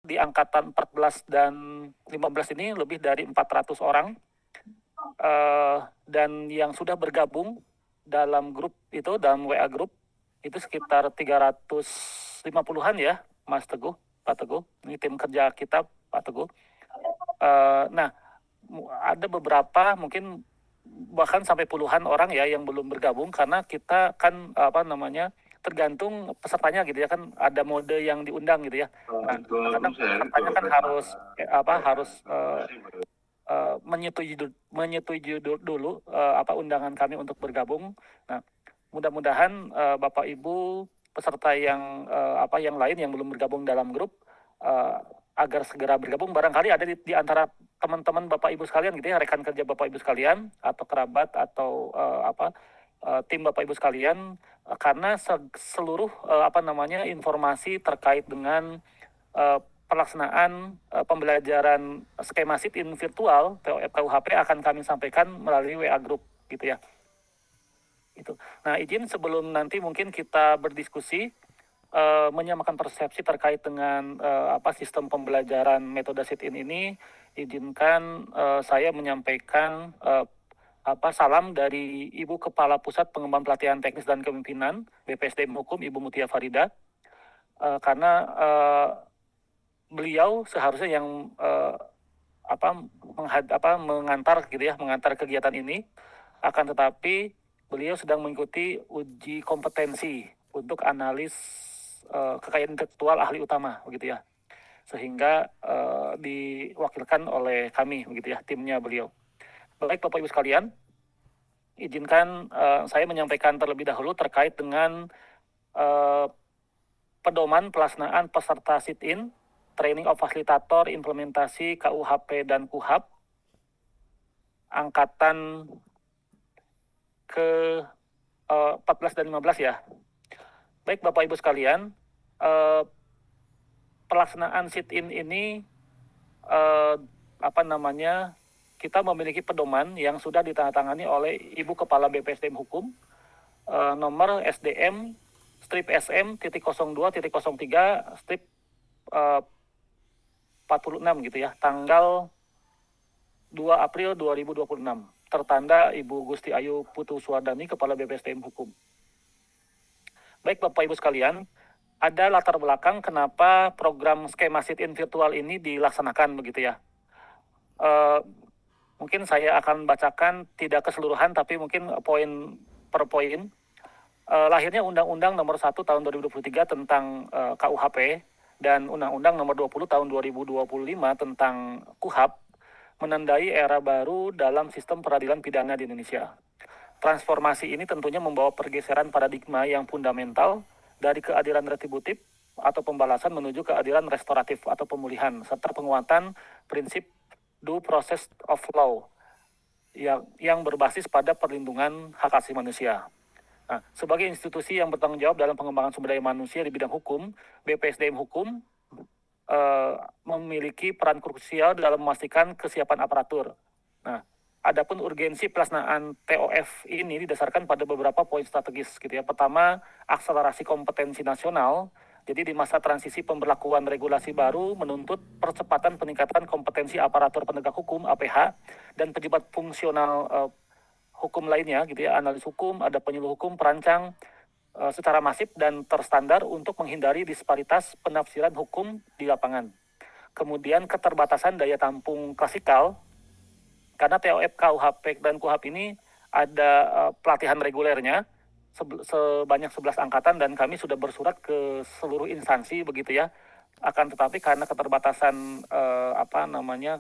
di angkatan 14 dan 15 ini lebih dari 400 orang, dan yang sudah bergabung dalam grup itu, dalam WA grup, itu sekitar 350-an ya, Mas Teguh, Pak Teguh. Ini tim kerja kita, Pak Teguh. Nah, ada beberapa mungkin bahkan sampai puluhan orang ya yang belum bergabung, karena kita kan tergantung pesertanya gitu ya, kan ada mode yang diundang gitu ya. Nah, kadang pesertanya kan harus menyetujui dulu undangan kami untuk bergabung. Nah, mudah-mudahan Bapak Ibu peserta yang lain yang belum bergabung dalam grup agar segera bergabung. Barangkali ada di antara teman-teman Bapak Ibu sekalian gitu ya, rekan kerja Bapak Ibu sekalian atau kerabat atau tim Bapak Ibu sekalian, karena seluruh informasi terkait dengan pelaksanaan pembelajaran skema sit-in virtual TOF KUHP akan kami sampaikan melalui WA Group gitu ya. Itu. Nah, izin sebelum nanti mungkin kita berdiskusi menyamakan persepsi terkait dengan sistem pembelajaran metode sit-in ini, izinkan saya menyampaikan salam dari Ibu Kepala Pusat Pengembangan Pelatihan Teknis dan Kepemimpinan BPSDM Hukum, Ibu Mutia Farida, karena beliau seharusnya yang mengantar kegiatan ini, akan tetapi beliau sedang mengikuti uji kompetensi untuk analis kekayaan intelektual ahli utama begitu ya, sehingga diwakilkan oleh kami begitu ya, timnya beliau. Baik Bapak Ibu sekalian, izinkan saya menyampaikan terlebih dahulu terkait dengan pedoman pelaksanaan peserta sit-in Training of Facilitator Implementasi KUHP dan KUHAP angkatan ke 14 dan 15 ya. Baik Bapak Ibu sekalian, pelaksanaan sit-in ini kita memiliki pedoman yang sudah ditandatangani oleh Ibu Kepala BPSDM Hukum, nomor SDM strip SM.02.03 strip 46 gitu ya, tanggal 2 April 2026, tertanda Ibu Gusti Ayu Putu Suwardani, Kepala BPSDM Hukum. Baik Bapak Ibu sekalian, ada latar belakang kenapa program skema sit-in virtual ini dilaksanakan begitu ya. Mungkin saya akan bacakan tidak keseluruhan, tapi mungkin poin per poin. Lahirnya Undang-Undang Nomor 1 Tahun 2023 tentang KUHP dan Undang-Undang Nomor 20 Tahun 2025 tentang KUHAP menandai era baru dalam sistem peradilan pidana di Indonesia. Transformasi ini tentunya membawa pergeseran paradigma yang fundamental dari keadilan retributif atau pembalasan menuju keadilan restoratif atau pemulihan, serta penguatan prinsip due process of law yang berbasis pada perlindungan hak asasi manusia. Nah, sebagai institusi yang bertanggung jawab dalam pengembangan sumber daya manusia di bidang hukum, BPSDM Hukum memiliki peran krusial dalam memastikan kesiapan aparatur. Nah, adapun urgensi pelaksanaan TOF ini didasarkan pada beberapa poin strategis gitu ya. Pertama, akselerasi kompetensi nasional. Jadi di masa transisi pemberlakuan regulasi baru menuntut percepatan peningkatan kompetensi aparatur penegak hukum APH dan pejabat fungsional hukum lainnya gitu ya, analis hukum, ada penyuluh hukum, perancang secara masif dan terstandar untuk menghindari disparitas penafsiran hukum di lapangan. Kemudian keterbatasan daya tampung klasikal, karena TOF KUHP dan KUHAP ini ada pelatihan regulernya sebanyak 11 angkatan, dan kami sudah bersurat ke seluruh instansi begitu ya. Akan tetapi karena keterbatasan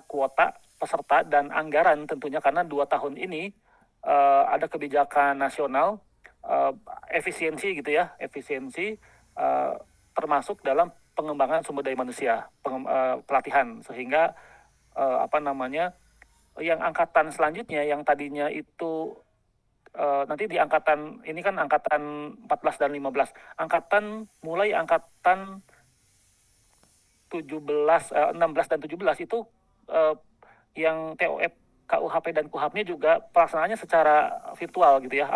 kuota peserta dan anggaran tentunya, karena 2 tahun ini ada kebijakan nasional efisiensi gitu ya, termasuk dalam pengembangan sumber daya manusia, pelatihan, sehingga yang angkatan selanjutnya yang tadinya itu nanti di angkatan ini kan angkatan 14 dan 15, mulai angkatan 16 dan 17 itu yang TOF KUHP dan KUHAP-nya juga pelaksanaannya secara virtual gitu ya,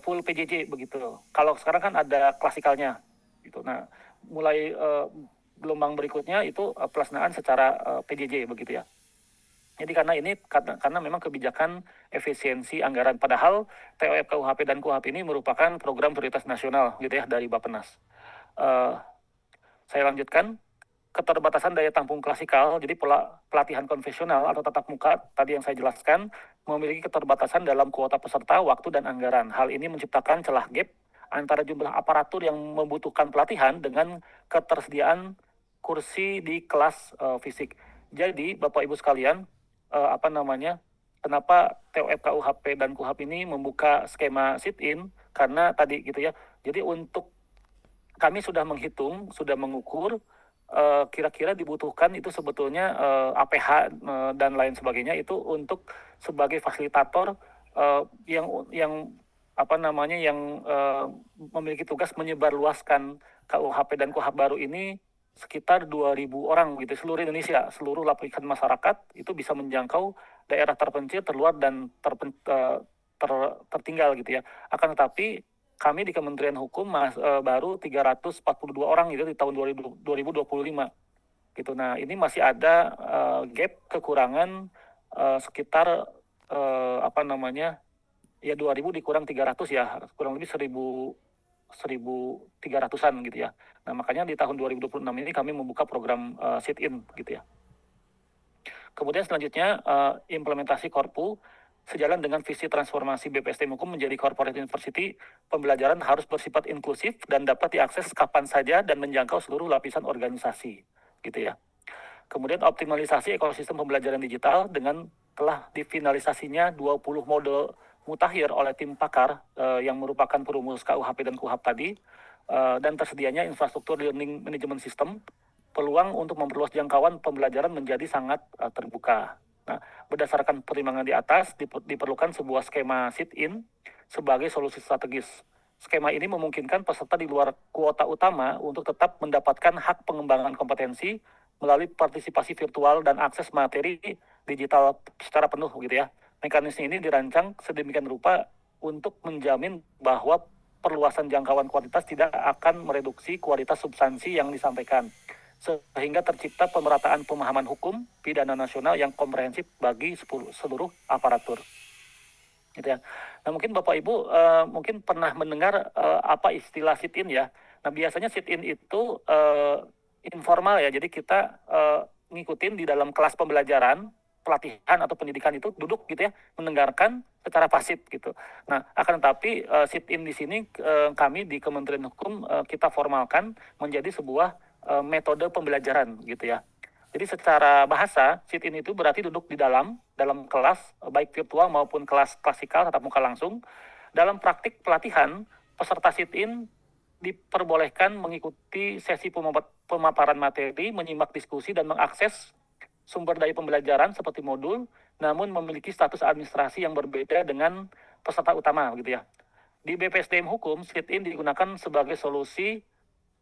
full PJJ begitu. Kalau sekarang kan ada klasikalnya gitu. Nah, mulai gelombang berikutnya itu pelaksanaan secara PJJ begitu ya. Jadi karena memang kebijakan efisiensi anggaran, padahal TOF KUHP dan KUHP ini merupakan program prioritas nasional gitu ya dari Bappenas. Saya lanjutkan, keterbatasan daya tampung klasikal, jadi pelatihan konvensional atau tatap muka tadi yang saya jelaskan memiliki keterbatasan dalam kuota peserta, waktu dan anggaran. Hal ini menciptakan celah gap antara jumlah aparatur yang membutuhkan pelatihan dengan ketersediaan kursi di kelas fisik. Jadi Bapak Ibu sekalian, kenapa TOF KUHP dan KUHP ini membuka skema sit-in, karena tadi gitu ya. Jadi untuk kami sudah menghitung, sudah mengukur kira-kira dibutuhkan itu sebetulnya APH dan lain sebagainya itu untuk sebagai fasilitator yang memiliki tugas menyebarluaskan KUHP dan KUHP baru ini sekitar 2.000 orang gitu, seluruh Indonesia, seluruh lapisan masyarakat itu bisa menjangkau daerah terpencil, terluar dan tertinggal gitu ya. Akan tetapi kami di Kementerian Hukum baru 342 orang gitu di tahun 2025 gitu. Nah, ini masih ada gap kekurangan sekitar 2.000 dikurang 300 ya, kurang lebih 1.300-an gitu ya. Nah, makanya di tahun 2026 ini kami membuka program sit-in gitu ya. Kemudian selanjutnya implementasi Korpu. Sejalan dengan visi transformasi BPSDM Hukum menjadi corporate university, pembelajaran harus bersifat inklusif dan dapat diakses kapan saja dan menjangkau seluruh lapisan organisasi, gitu ya. Kemudian optimalisasi ekosistem pembelajaran digital dengan telah difinalisasinya 20 mode mutakhir oleh tim pakar yang merupakan perumus KUHP dan KUHP tadi, dan tersedianya infrastruktur learning management system, peluang untuk memperluas jangkauan pembelajaran menjadi sangat terbuka. Nah, berdasarkan pertimbangan di atas, diperlukan sebuah skema sit-in sebagai solusi strategis. Skema ini memungkinkan peserta di luar kuota utama untuk tetap mendapatkan hak pengembangan kompetensi melalui partisipasi virtual dan akses materi digital secara penuh gitu ya. Mekanisme ini dirancang sedemikian rupa untuk menjamin bahwa perluasan jangkauan kualitas tidak akan mereduksi kualitas substansi yang disampaikan, sehingga tercipta pemerataan pemahaman hukum pidana nasional yang komprehensif bagi seluruh aparatur. Gitu ya. Nah, mungkin Bapak Ibu mungkin pernah mendengar apa istilah sit-in ya. Nah, biasanya sit-in itu informal ya. Jadi kita ngikutin di dalam kelas pembelajaran, pelatihan atau pendidikan itu duduk gitu ya, mendengarkan secara pasif gitu. Nah, akan tetapi sit-in di sini kami di Kementerian Hukum kita formalkan menjadi sebuah metode pembelajaran gitu ya. Jadi secara bahasa, sit-in itu berarti duduk di dalam kelas, baik virtual maupun kelas klasikal tatap muka langsung. Dalam praktik pelatihan, peserta sit-in diperbolehkan mengikuti sesi pemaparan materi, menyimak diskusi, dan mengakses sumber daya pembelajaran seperti modul, namun memiliki status administrasi yang berbeda dengan peserta utama gitu ya. Di BPSDM Hukum, sit-in digunakan sebagai solusi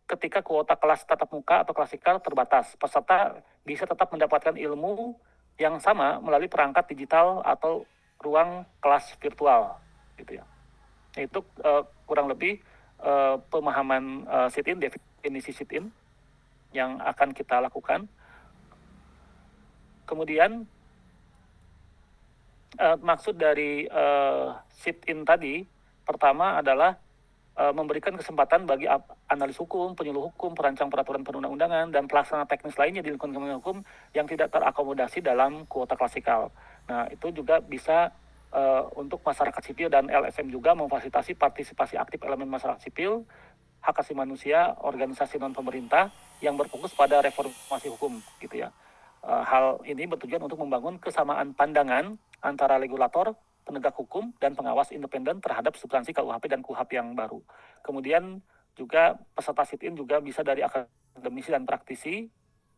ketika kuota kelas tatap muka atau klasikal terbatas. Peserta bisa tetap mendapatkan ilmu yang sama melalui perangkat digital atau ruang kelas virtual gitu ya. Itu kurang lebih pemahaman sit-in, definisi sit-in yang akan kita lakukan. Kemudian maksud dari sit-in tadi pertama adalah memberikan kesempatan bagi analis hukum, penyuluh hukum, perancang peraturan perundang-undangan, dan pelaksana teknis lainnya di lingkungan Kementerian Hukum yang tidak terakomodasi dalam kuota klasikal. Nah, itu juga bisa untuk masyarakat sipil dan LSM juga memfasilitasi partisipasi aktif elemen masyarakat sipil, hak asasi manusia, organisasi non-pemerintah yang berfokus pada reformasi hukum gitu ya. Hal ini bertujuan untuk membangun kesamaan pandangan antara regulator, penegak hukum, dan pengawas independen terhadap substansi KUHP dan KUHP yang baru. Kemudian juga peserta sit-in juga bisa dari akademisi dan praktisi,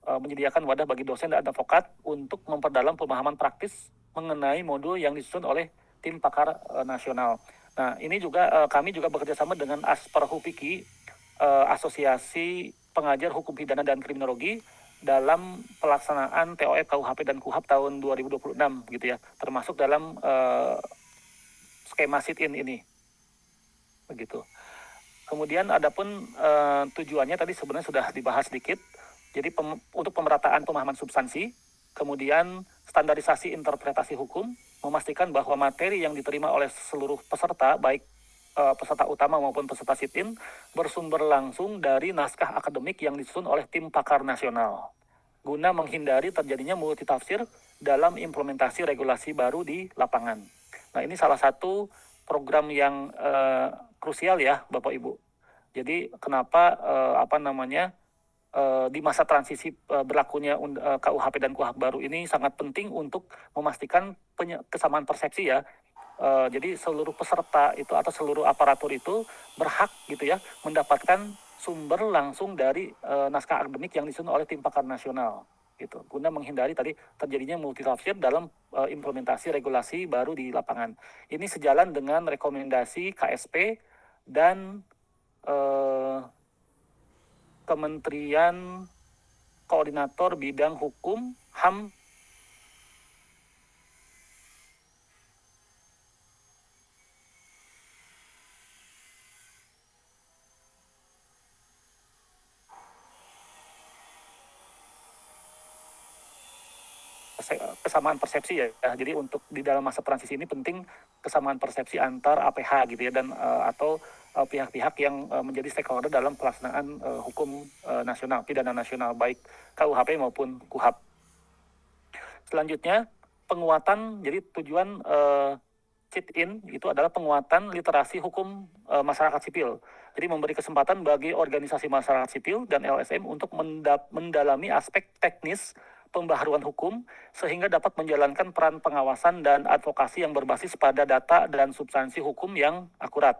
menyediakan wadah bagi dosen dan advokat untuk memperdalam pemahaman praktis mengenai modul yang disusun oleh tim pakar nasional. Nah, ini juga kami juga bekerjasama dengan Asperhupiki, Asosiasi Pengajar Hukum Pidana dan Kriminologi, dalam pelaksanaan TOF KUHP dan KUHP tahun 2026 gitu ya, termasuk dalam skema sit-in ini begitu. Kemudian adapun tujuannya tadi sebenarnya sudah dibahas sedikit. Jadi untuk pemerataan pemahaman substansi, kemudian standarisasi interpretasi hukum, memastikan bahwa materi yang diterima oleh seluruh peserta, baik peserta utama maupun peserta sit-in, bersumber langsung dari naskah akademik yang disusun oleh tim pakar nasional, guna menghindari terjadinya multitafsir dalam implementasi regulasi baru di lapangan. Nah, ini salah satu program yang krusial ya, Bapak Ibu. Jadi kenapa di masa transisi berlakunya KUHP dan KUHP baru ini sangat penting untuk memastikan kesamaan persepsi ya. Jadi seluruh peserta itu atau seluruh aparatur itu berhak gitu ya mendapatkan sumber langsung dari naskah akademik yang disusun oleh tim pakar nasional gitu, guna menghindari tadi terjadinya multitafsir dalam implementasi regulasi baru di lapangan. Ini sejalan dengan rekomendasi KSP dan Kementerian Koordinator Bidang Hukum, HAM, kesamaan persepsi ya. Jadi untuk di dalam masa transisi ini penting kesamaan persepsi antar APH gitu ya, dan atau pihak-pihak yang menjadi stakeholder dalam pelaksanaan hukum nasional, pidana nasional, baik KUHP maupun KUHAP. Selanjutnya, penguatan, jadi tujuan sit-in itu adalah penguatan literasi hukum masyarakat sipil. Jadi memberi kesempatan bagi organisasi masyarakat sipil dan LSM untuk mendalami aspek teknis pembaharuan hukum sehingga dapat menjalankan peran pengawasan dan advokasi yang berbasis pada data dan substansi hukum yang akurat.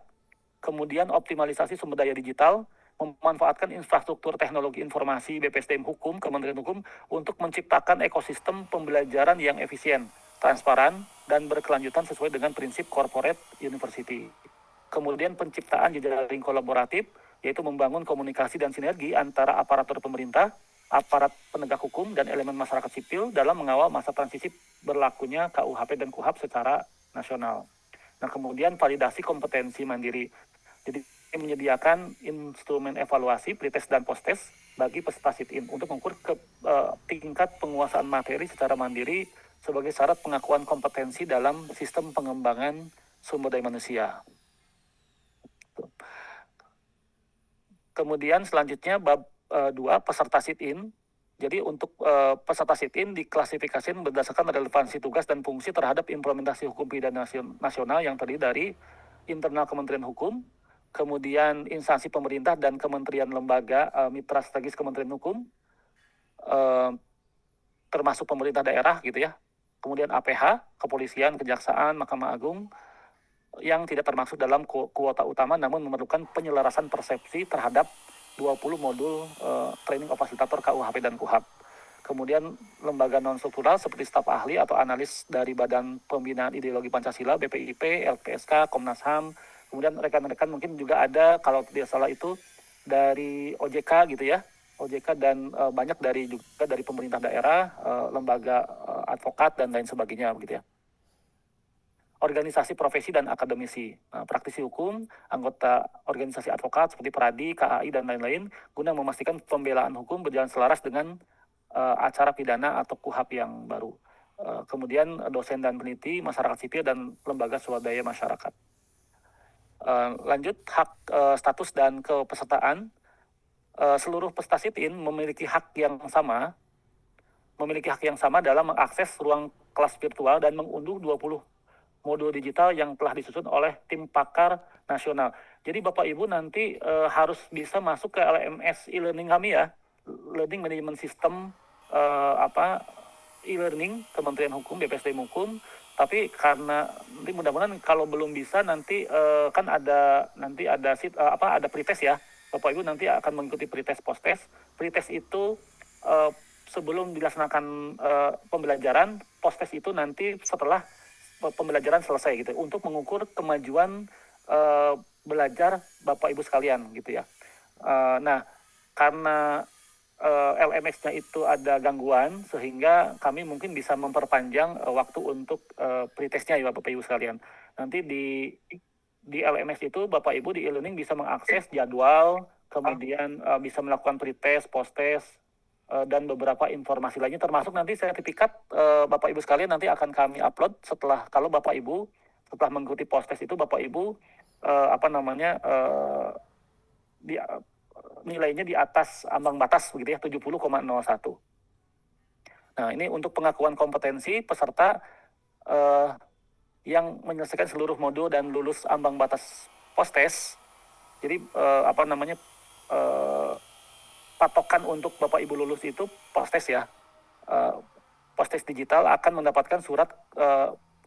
Kemudian optimalisasi sumber daya digital, memanfaatkan infrastruktur teknologi informasi BPSDM Hukum, Kementerian Hukum untuk menciptakan ekosistem pembelajaran yang efisien, transparan, dan berkelanjutan sesuai dengan prinsip corporate university. Kemudian penciptaan jejaring kolaboratif, yaitu membangun komunikasi dan sinergi antara aparatur pemerintah, aparat penegak hukum, dan elemen masyarakat sipil dalam mengawal masa transisi berlakunya KUHP dan KUHAP secara nasional. Nah, kemudian validasi kompetensi mandiri. Jadi menyediakan instrumen evaluasi pretest dan posttest bagi peserta sit-in untuk mengukur tingkat penguasaan materi secara mandiri sebagai syarat pengakuan kompetensi dalam sistem pengembangan sumber daya manusia. Kemudian selanjutnya bab 2 peserta sit-in. Jadi untuk peserta sit-in diklasifikasikan berdasarkan relevansi tugas dan fungsi terhadap implementasi hukum pidana nasional yang terdiri dari internal Kementerian Hukum, kemudian instansi pemerintah dan kementerian lembaga mitra strategis Kementerian Hukum, termasuk pemerintah daerah gitu ya. Kemudian APH, kepolisian, kejaksaan, Mahkamah Agung, yang tidak termasuk dalam kuota utama namun memerlukan penyelarasan persepsi terhadap 20 modul training fasilitator KUHP dan KUHAP. Kemudian lembaga non-struktural seperti staf ahli atau analis dari Badan Pembinaan Ideologi Pancasila, BPIP, LPSK, Komnas HAM. Kemudian rekan-rekan mungkin juga ada, kalau tidak salah itu, dari OJK gitu ya. OJK dan banyak juga dari pemerintah daerah, lembaga advokat, dan lain sebagainya begitu ya. Organisasi profesi dan akademisi, praktisi hukum, anggota organisasi advokat seperti Peradi, KAI, dan lain-lain, guna memastikan pembelaan hukum berjalan selaras dengan acara pidana atau KUHAP yang baru. Kemudian dosen dan peneliti, masyarakat sipil, dan lembaga swadaya masyarakat. Lanjut, hak status dan kepesertaan. Seluruh peserta sit-in memiliki hak yang sama dalam mengakses ruang kelas virtual dan mengunduh 20 modul digital yang telah disusun oleh tim pakar nasional. Jadi Bapak Ibu nanti harus bisa masuk ke LMS e-learning kami ya, Learning Management System e-learning Kementerian Hukum, BPSDM Hukum. Tapi karena nanti mudah-mudahan kalau belum bisa nanti kan ada pretest ya. Bapak Ibu nanti akan mengikuti pretest posttest. Pretest itu sebelum dilaksanakan pembelajaran, posttest itu nanti setelah pembelajaran selesai gitu, untuk mengukur kemajuan belajar Bapak Ibu sekalian gitu ya. Nah, karena LMS-nya itu ada gangguan sehingga kami mungkin bisa memperpanjang waktu untuk pretestnya ya Bapak Ibu sekalian. Nanti di LMS itu Bapak Ibu di e-learning bisa mengakses jadwal, kemudian bisa melakukan pretest, posttest, dan beberapa informasi lainnya, termasuk nanti sertifikat Bapak Ibu sekalian nanti akan kami upload setelah, kalau Bapak Ibu setelah mengikuti pos-tes itu Bapak Ibu nilainya di atas ambang batas begitu ya, 70,01. Nah, ini untuk pengakuan kompetensi peserta yang menyelesaikan seluruh modul dan lulus ambang batas pos-tes. Jadi patokan untuk Bapak Ibu lulus itu pos-tes ya. Pos-tes digital akan mendapatkan surat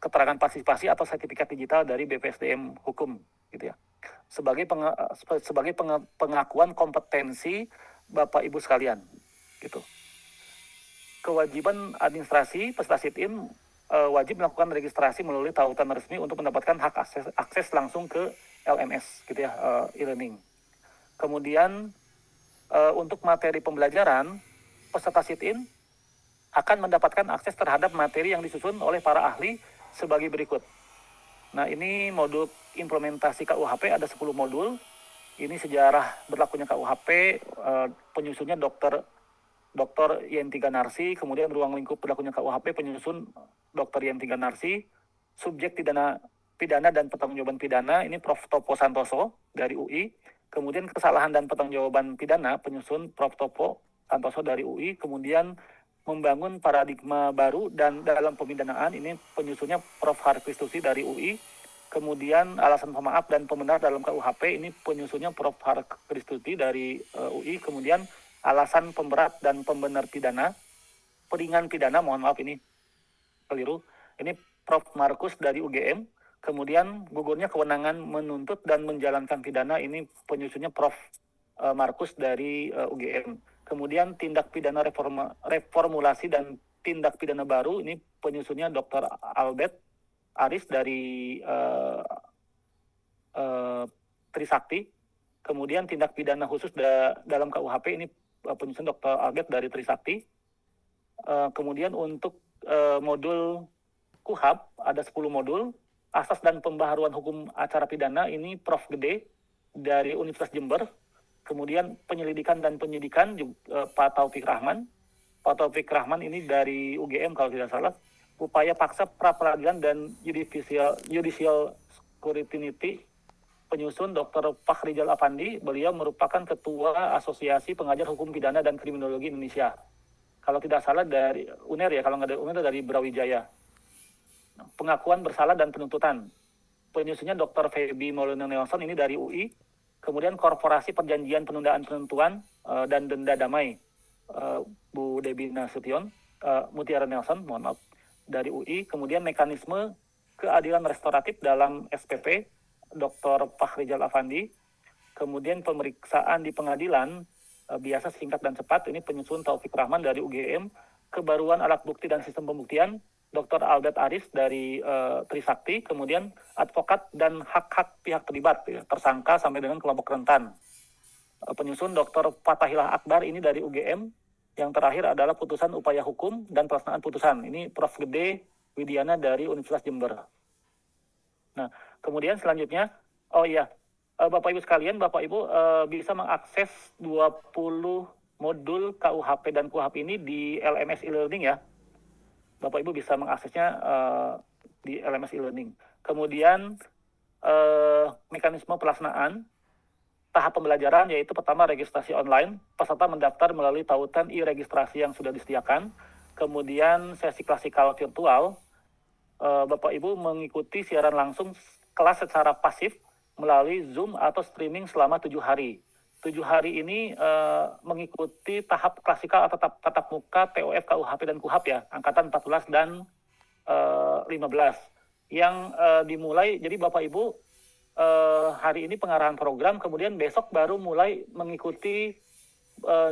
keterangan partisipasi atau sertifikat digital dari BPSDM Hukum gitu ya. Sebagai pengakuan kompetensi Bapak Ibu sekalian gitu. Kewajiban administrasi peserta sit-in wajib melakukan registrasi melalui tautan resmi untuk mendapatkan hak akses langsung ke LMS gitu ya, e-learning. Kemudian untuk materi pembelajaran, peserta sit-in akan mendapatkan akses terhadap materi yang disusun oleh para ahli sebagai berikut. Nah, ini modul implementasi KUHP ada 10 modul. Ini sejarah berlakunya KUHP, penyusunnya Dr. Yenti Ganarsi, kemudian ruang lingkup berlakunya KUHP, penyusun Dr. Yenti Ganarsi, subjek pidana dan pertanggungjawaban pidana, ini Prof. Topo Santoso dari UI. Kemudian kesalahan dan pertanggungjawaban pidana, penyusun Prof. Topo Santoso dari UI. Kemudian membangun paradigma baru dan dalam pemidanaan, ini penyusunnya Prof. Harkristusi dari UI. Kemudian alasan pemaaf dan pembenar dalam KUHP, ini penyusunnya Prof. Harkristusi dari UI. Kemudian alasan pemberat dan pembenar pidana, peringan pidana, mohon maaf ini keliru, ini Prof. Markus dari UGM. Kemudian gugurnya kewenangan menuntut dan menjalankan pidana, ini penyusunnya Prof. Markus dari UGM. Kemudian tindak pidana reformulasi dan tindak pidana baru, ini penyusunnya Dr. Albert Aris dari Trisakti. Kemudian tindak pidana khusus dalam KUHP, ini penyusun Dr. Albert dari Trisakti. Kemudian untuk modul KUHAP ada 10 modul. Asas dan pembaharuan hukum acara pidana, ini Prof. Gede dari Universitas Jember. Kemudian penyelidikan dan penyidikan Pak Taufik Rahman. Pak Taufik Rahman ini dari UGM kalau tidak salah. Upaya paksa pra-peradilan dan judicial scrutiny, penyusun Dr. Fakhrizal Afandi. Beliau merupakan Ketua Asosiasi Pengajar Hukum Pidana dan Kriminologi Indonesia. Kalau tidak salah dari UNER ya, kalau nggak dari UNER dari Brawijaya. Pengakuan bersalah dan penuntutan, penyusunnya Dr. Feby Maulana Nelson, ini dari UI. Kemudian korporasi perjanjian penundaan penentuan dan denda damai, Bu Debi Nasution, Mutiara Nelson, mohon maaf, dari UI. Kemudian mekanisme keadilan restoratif dalam SPP, Dr. Fakhrizal Afandi. Kemudian pemeriksaan di pengadilan biasa, singkat dan cepat, ini penyusun Taufik Rahman dari UGM. Kebaruan alat bukti dan sistem pembuktian, Dr. Albert Aris dari Trisakti. Kemudian advokat dan hak-hak pihak terlibat, ya, tersangka sampai dengan kelompok rentan. Penyusun Dr. Fatahillah Akbar, ini dari UGM. Yang terakhir adalah putusan upaya hukum dan pelaksanaan putusan. Ini Prof. Gede Widiana dari Universitas Jember. Nah, kemudian selanjutnya, Bapak Ibu sekalian, Bapak Ibu bisa mengakses 20 modul KUHP dan KUHAP ini di LMS e-learning ya. Bapak Ibu bisa mengaksesnya di LMS e-learning. Kemudian mekanisme pelaksanaan tahap pembelajaran, yaitu pertama registrasi online, peserta mendaftar melalui tautan e-registrasi yang sudah disediakan. Kemudian sesi klasikal virtual, Bapak Ibu mengikuti siaran langsung kelas secara pasif melalui Zoom atau streaming selama 7 hari. 7 hari ini mengikuti tahap klasikal atau tatap muka TOF, KUHP, dan KUHAP ya, angkatan 14 dan 15. Yang dimulai, jadi Bapak Ibu hari ini pengarahan program, kemudian besok baru mulai mengikuti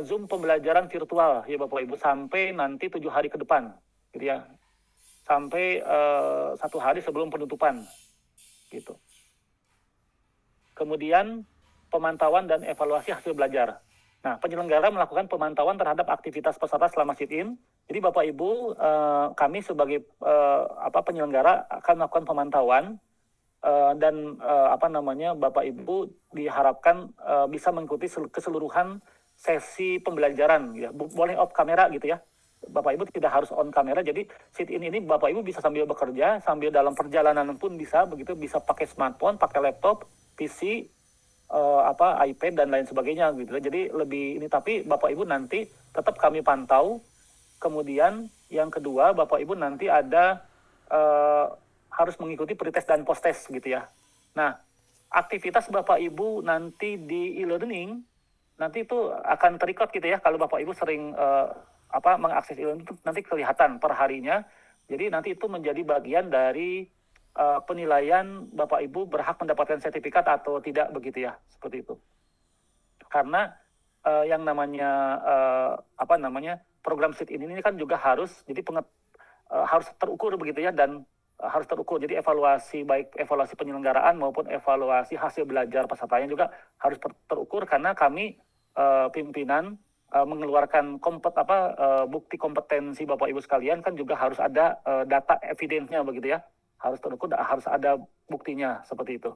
Zoom pembelajaran virtual ya Bapak Ibu, sampai nanti 7 hari ke depan, gitu ya. Sampai 1 hari sebelum penutupan, gitu. Kemudian pemantauan dan evaluasi hasil belajar. Nah, penyelenggara melakukan pemantauan terhadap aktivitas peserta selama sit-in. Jadi Bapak Ibu, kami sebagai penyelenggara akan melakukan pemantauan dan Bapak Ibu diharapkan bisa mengikuti keseluruhan sesi pembelajaran, ya. Boleh off kamera gitu ya. Bapak Ibu tidak harus on kamera, jadi sit in ini Bapak Ibu bisa sambil bekerja, sambil dalam perjalanan pun bisa begitu, bisa pakai smartphone, pakai laptop, PC, iPad dan lain sebagainya gitu. Jadi lebih ini, tapi Bapak Ibu nanti tetap kami pantau. Kemudian yang kedua, Bapak Ibu nanti ada harus mengikuti pretest dan post-test gitu ya. Nah, aktivitas Bapak Ibu nanti di e-learning nanti itu akan terrecord gitu ya. Kalau Bapak Ibu sering mengakses e-learning itu nanti kelihatan per harinya. Jadi nanti itu menjadi bagian dari penilaian Bapak Ibu berhak mendapatkan sertifikat atau tidak begitu ya, seperti itu. Karena yang namanya program sit in ini kan juga harus harus terukur begitu ya, dan harus terukur. Jadi baik evaluasi penyelenggaraan maupun evaluasi hasil belajar pesertanya juga harus terukur, karena kami pimpinan mengeluarkan bukti kompetensi Bapak Ibu sekalian kan juga harus ada data evidence-nya begitu ya. Harus terukur, harus ada buktinya seperti itu.